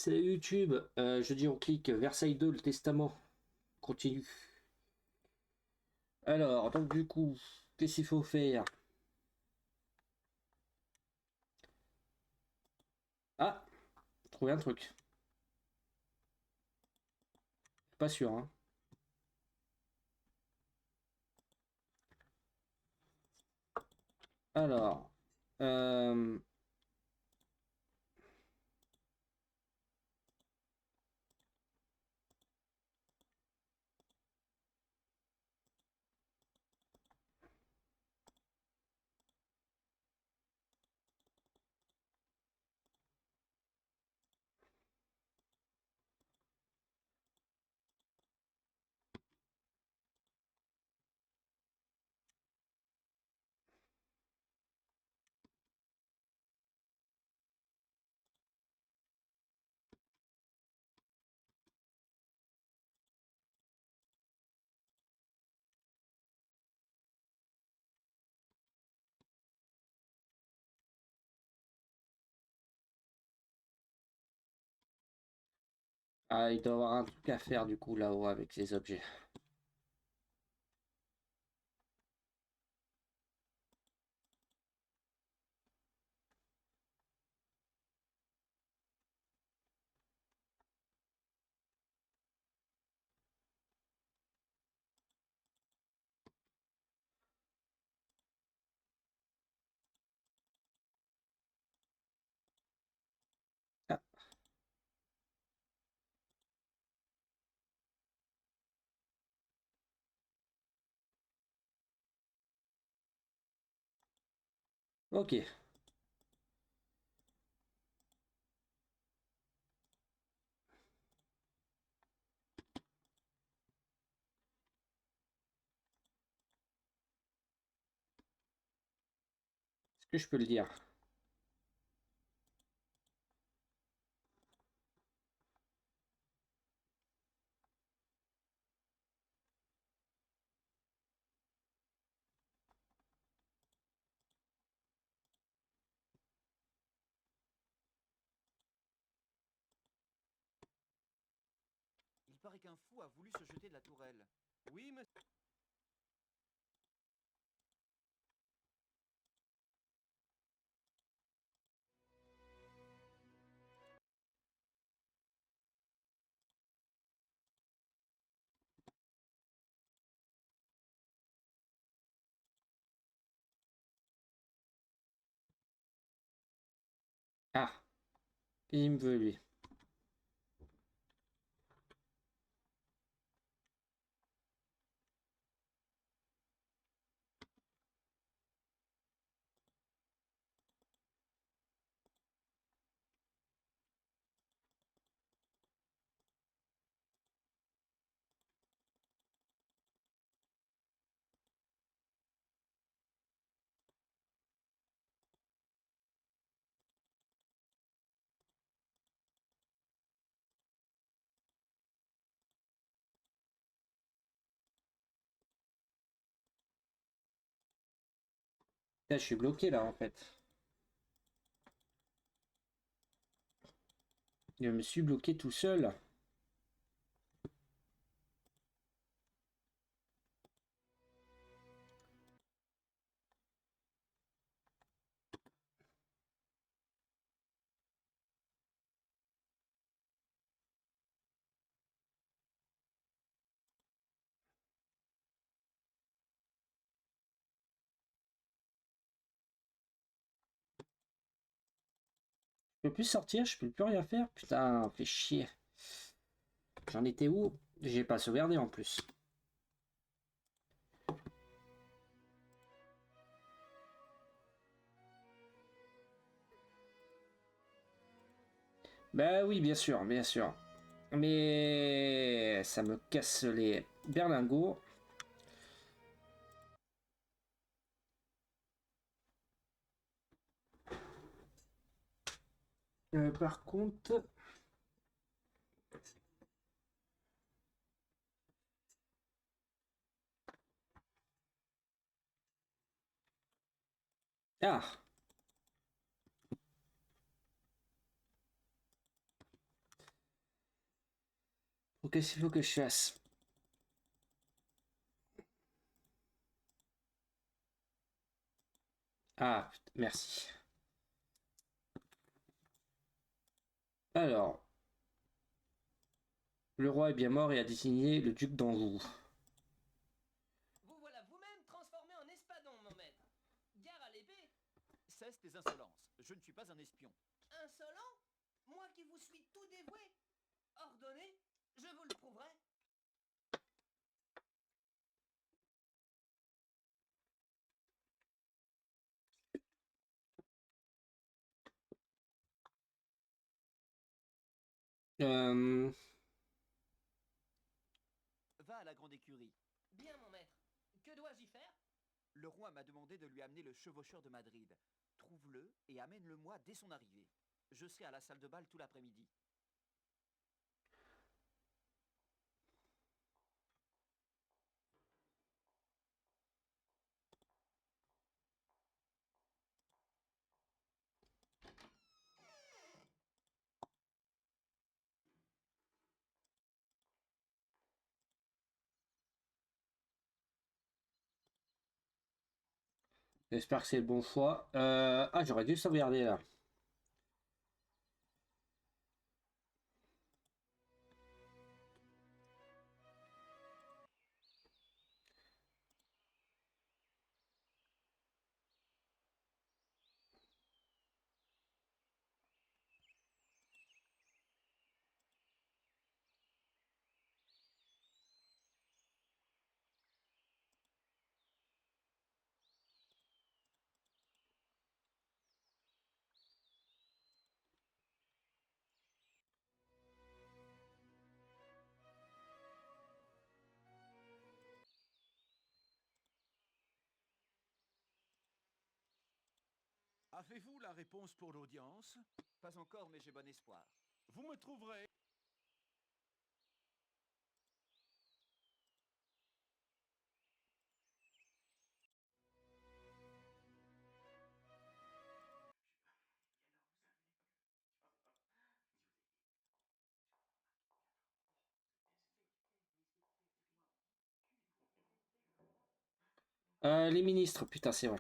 C'est YouTube. Je dis on clique Versailles 2, le testament. Continue. Alors, donc du coup, qu'est-ce qu'il faut faire? Ah, trouvé un truc. Pas sûr, hein. Alors, euh, ah, il doit y avoir un truc à faire du coup là-haut avec ces objets. Ah, ok. Est-ce que je peux le dire? Il paraît qu'un fou a voulu se jeter de la tourelle. Oui, monsieur. Ah, il me veut lui. Là, je suis bloqué là en fait. Je me suis bloqué tout seul. Je peux plus sortir, je peux plus rien faire. Putain, fait chier. J'en étais où? J'ai pas sauvegardé en plus. Bah oui, bien sûr, bien sûr. Mais ça me casse les berlingots. Par contre... Ah, qu'est-ce qu'il faut que je fasse? Ah, merci. Alors, le roi est bien mort et a désigné le duc d'Anjou. Vous voilà vous-même transformé en espadon, mon maître. Gare à l'épée. Cesse tes insolences. Je ne suis pas un espion. Insolent? Moi qui vous suis tout dévoué. Ordonnez, je vous le prouverai. Euh, Va à la grande écurie. Bien, mon maître. Que dois-je y faire? Le roi m'a demandé de lui amener le chevaucheur de Madrid. Trouve-le et amène-le-moi dès son arrivée. Je serai à la salle de bal tout l'après-midi. J'espère que c'est le bon choix. Ah, j'aurais dû sauvegarder là. Avez-vous la réponse pour l'audience? Pas encore, mais j'ai bon espoir. Vous me trouverez. Les ministres, putain, c'est vrai.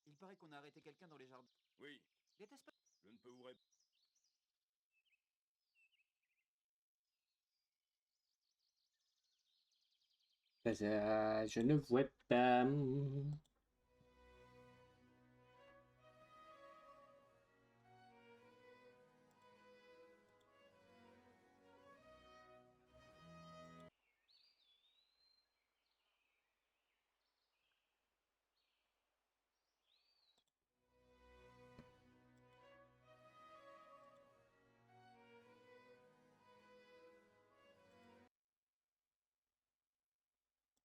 Il paraît qu'on a arrêté quelqu'un dans les jardins. Oui, N'était-ce pas... je ne peux vous répondre. Je ne vois pas.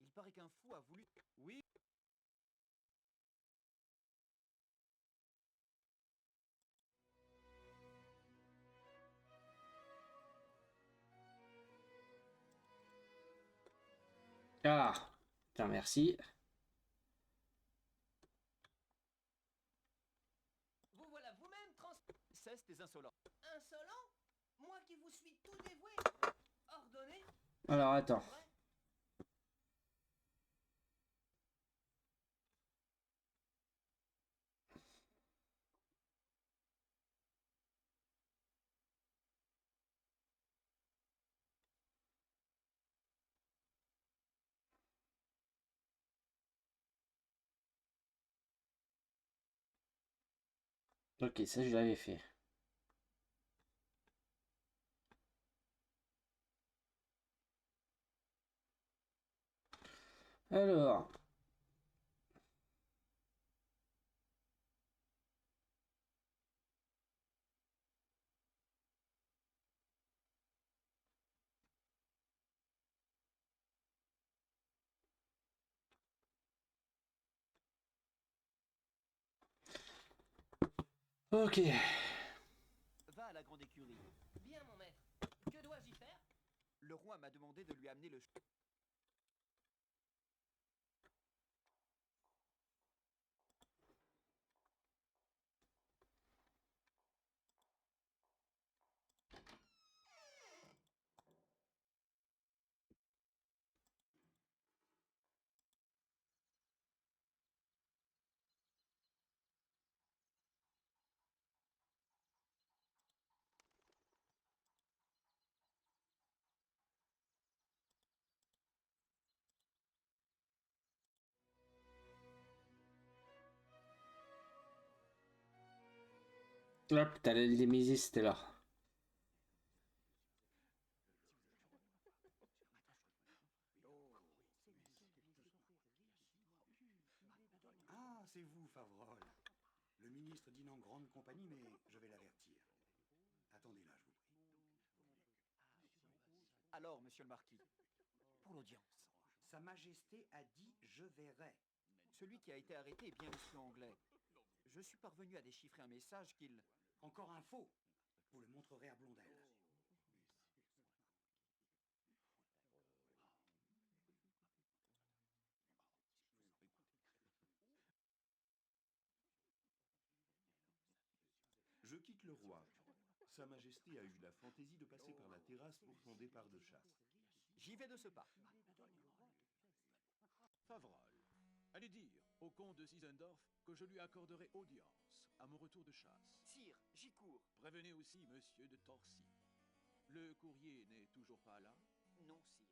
Il paraît qu'un fou a voulu... Oui, Ah, putain, merci. Vous voilà cesse tes insolences. Insolent? Moi qui vous suis tout dévoué. Ordonné? Alors attends. Vrai? Ok, ça je l'avais fait. Alors. Ok. Va à la grande écurie. Bien, mon maître. Que dois-je y faire? Le roi m'a demandé de lui amener le... Hop, t'as les Misis, c'était là. Ah, c'est vous, Favrol. Le ministre dîne en grande compagnie, mais je vais l'avertir. Attendez là, je vous prie. Alors, monsieur le marquis, pour l'audience. Sa Majesté a dit « je verrai ». Celui qui a été arrêté est bien l'espion anglais. Je suis parvenu à déchiffrer un message qu'il... Encore un faux. Vous le montrerez à Blondel. Je quitte le roi. Sa Majesté a eu la fantaisie de passer par la terrasse pour son départ de chasse. J'y vais de ce pas. Favrol, allez dire au comte de Sisendorf que je lui accorderai audience à mon retour de chasse. Sire, j'y cours. Prévenez aussi monsieur de Torcy. Le courrier n'est toujours pas là? Non, sire.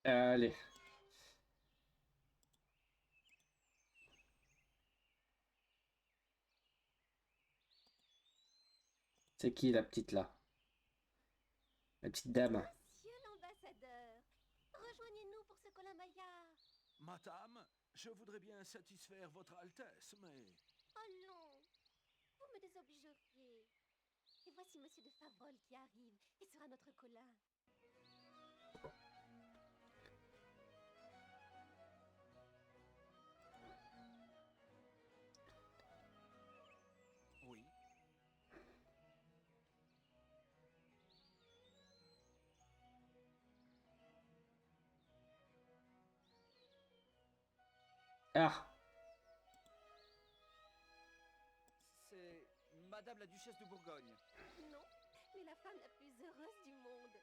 Allez. C'est qui la petite là? La petite dame. Monsieur l'ambassadeur, rejoignez-nous pour ce colin-maillard. Madame, je voudrais bien satisfaire votre Altesse, mais... Oh non, vous me désobligeriez. Et voici monsieur de Favrol qui arrive et sera notre colin. Oui. Ah! C'est Madame la Duchesse de Bourgogne. Non, mais la femme la plus heureuse du monde.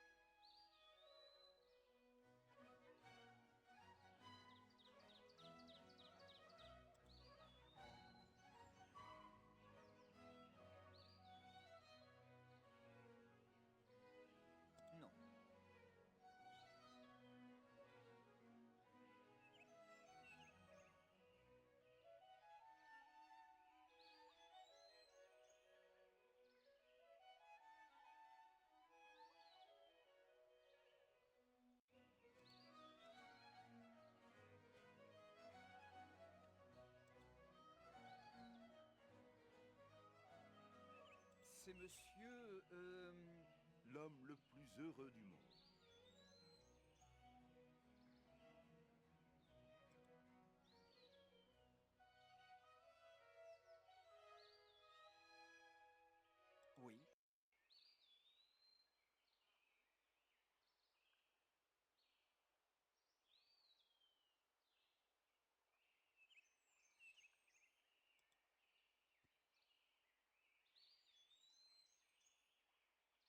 Non. C'est monsieur... L'homme le plus heureux du monde.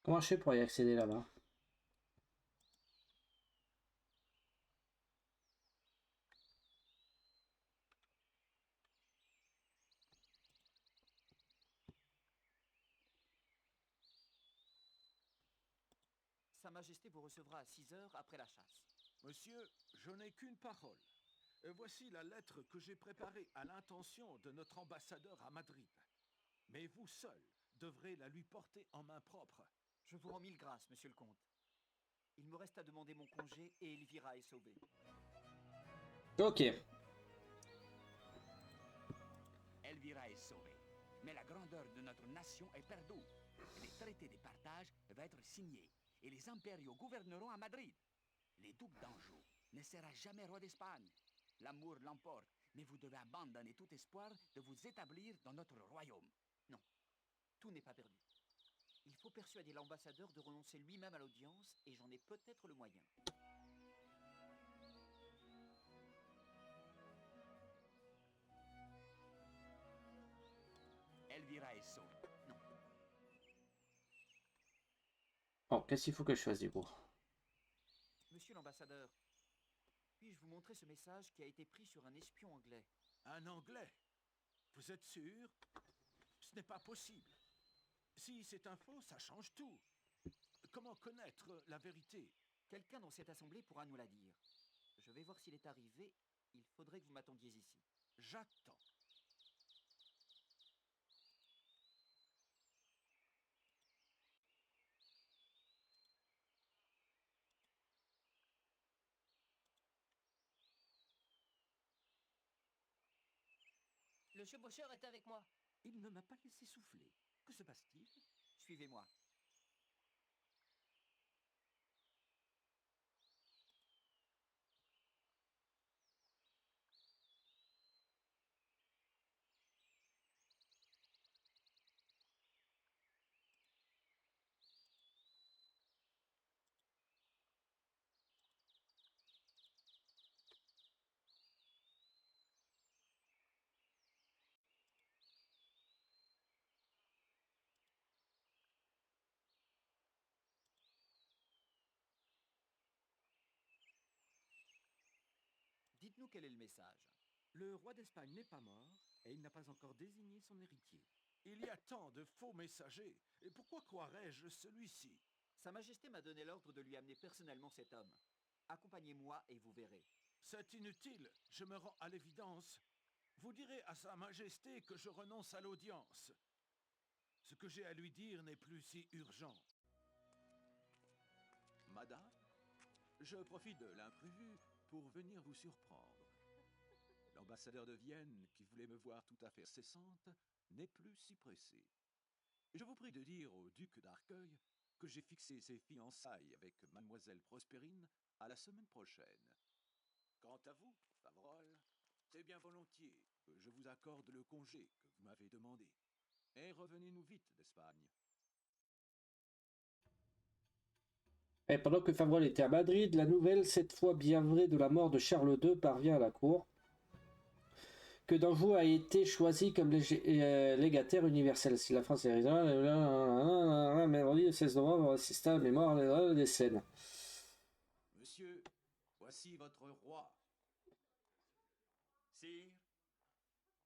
Comment je fais pour y accéder là-bas? Sa Majesté vous recevra à 6 heures après la chasse. Monsieur, je n'ai qu'une parole. Voici la lettre que j'ai préparée à l'intention de notre ambassadeur à Madrid. Mais vous seul devrez la lui porter en main propre. Je vous rends 1000 grâces, monsieur le comte. Il me reste à demander mon congé et Elvira est sauvée. Ok. Elvira est sauvée. Mais la grandeur de notre nation est perdue. Les traités de partage vont être signés et les impériaux gouverneront à Madrid. Les ducs d'Anjou ne sera jamais roi d'Espagne. L'amour l'emporte, mais vous devez abandonner tout espoir de vous établir dans notre royaume. Non, tout n'est pas perdu. Il faut persuader l'ambassadeur de renoncer lui-même à l'audience et j'en ai peut-être le moyen. Elvira est sauvée. Non. Bon, qu'est-ce qu'il faut que je fasse du coup? Monsieur l'ambassadeur, puis-je vous montrer ce message qui a été pris sur un espion anglais? Un Anglais? Vous êtes sûr? Ce n'est pas possible. Si c'est un faux, ça change tout. Comment connaître la vérité? Quelqu'un dans cette assemblée pourra nous la dire. Je vais voir s'il est arrivé. Il faudrait que vous m'attendiez ici. J'attends. Le chevaucheur est avec moi. Il ne m'a pas laissé souffler. Que se passe-t-il? Suivez-moi. Dites-nous quel est le message. Le roi d'Espagne n'est pas mort et il n'a pas encore désigné son héritier. Il y a tant de faux messagers. Et pourquoi croirais-je celui-ci? Sa Majesté m'a donné l'ordre de lui amener personnellement cet homme. Accompagnez-moi et vous verrez. C'est inutile. Je me rends à l'évidence. Vous direz à Sa Majesté que je renonce à l'audience. Ce que j'ai à lui dire n'est plus si urgent. Madame, je profite de l'imprévu pour venir vous surprendre. L'ambassadeur de Vienne, qui voulait me voir tout à fait cessante, n'est plus si pressé. Je vous prie de dire au duc d'Arcueil que j'ai fixé ses fiançailles avec mademoiselle Prospérine à la semaine prochaine. Quant à vous, Faverolles, c'est bien volontiers que je vous accorde le congé que vous m'avez demandé. Et revenez-nous vite d'Espagne. Et pendant que Favrol était à Madrid, la nouvelle, cette fois bien vraie, de la mort de Charles II parvient à la cour. Que d'Anjou a été choisi comme légataire universel. Si la France est raison, mercredi le 16 novembre, assista à la mémoire des scènes. Monsieur, voici votre roi. Sire,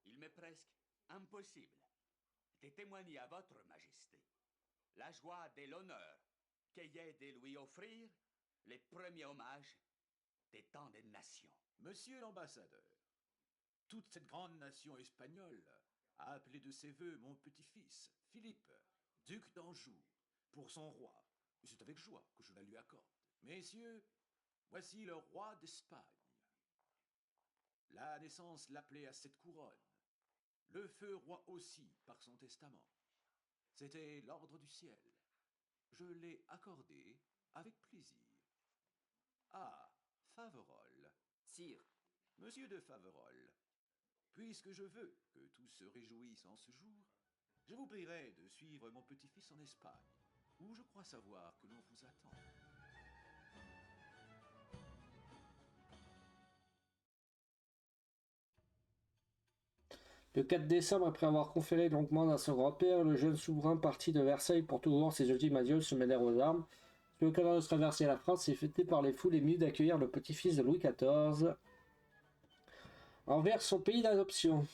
il m'est presque impossible de témoigner à votre majesté la joie et l'honneur qu'ayez de lui offrir les premiers hommages des tant de nations. Monsieur l'ambassadeur, toute cette grande nation espagnole a appelé de ses voeux mon petit-fils, Philippe, duc d'Anjou, pour son roi. Et c'est avec joie que je la lui accorde. Messieurs, voici le roi d'Espagne. La naissance l'appelait à cette couronne. Le feu roi aussi par son testament. C'était l'ordre du ciel. Je l'ai accordé avec plaisir. Ah, Faverolles. Sire, Monsieur de Faverolles, puisque je veux que tous se réjouissent en ce jour, je vous prierai de suivre mon petit-fils en Espagne, où je crois savoir que l'on vous attend. Le 4 décembre, après avoir conféré longuement à son grand-père, le jeune souverain partit de Versailles pour toujours ses ultimes adieux se mêlèrent aux armes. Sur le canal de traverser la France et fêté par les foules émues d'accueillir le petit-fils de Louis XIV envers son pays d'adoption.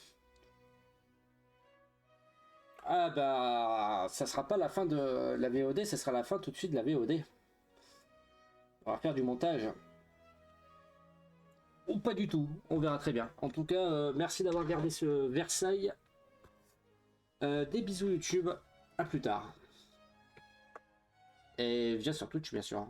Ah bah, ça sera pas la fin de la VOD, ça sera la fin tout de suite de la VOD. On va faire du montage. Ou pas du tout, on verra très bien. En tout cas, merci d'avoir regardé ce Versailles. Des bisous YouTube, à plus tard. Et viens sur Twitch bien sûr.